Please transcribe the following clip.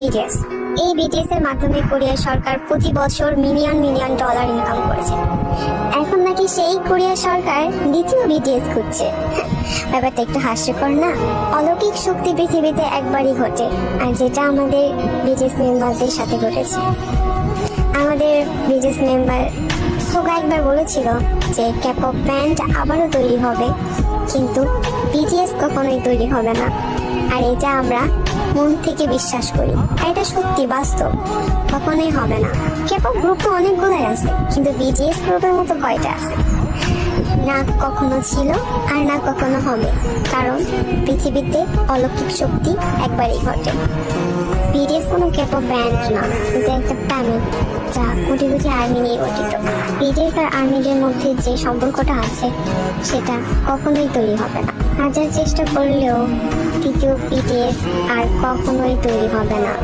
BTS. এই BTS এর মাধ্যমে কোরিয়ার সরকার প্রতি বছর মিলিয়ন মিলিয়ন ডলার ইনকাম করেছে। এখন নাকি সেই কোরিয়া সরকার দ্বিতীয় বিটিএস খুঁজছে। ব্যাপারটা একটু হাস্যকর না? অলৌকিক শক্তি পৃথিবীতে একবারই ঘটে, আর যেটা আমাদের বিটিএস মেম্বারদের সাথে ঘটেছে। আমাদের বিটিএস মেম্বার সোগা একবার বলেছিল যে ক্যাপপ ব্যান্ড আবারও তৈরি হবে, কিন্তু বিটিএস কখনোই তৈরি হবে না। আর এটা আমরা মন থেকে বিশ্বাস করি, আর এটা সত্যি বাস্তব, কখনোই হবে না। ক্যাপপ গ্রুপ তো অনেকগুলাই আছে, কিন্তু বিটিএস গ্রুপের মতো কয়টা আছে? না কখনো ছিল আর না কখনো হবে, কারণ পৃথিবীতে অলৌকিক শক্তি একবারই ঘটে। বিটিএস কোনো ক্যাপপ ব্যান্ড না, এটা একটা প্যানেল যা কোটি কোটি আর্মি নিয়ে গঠিত। বিটিএস আর আর্মিদের মধ্যে যে সম্পর্কটা আছে সেটা কখনোই তৈরি হবে না। হাজার চেষ্টা করলেও তৃতীয় বিটিএস আর কখনোই তৈরি হবে না।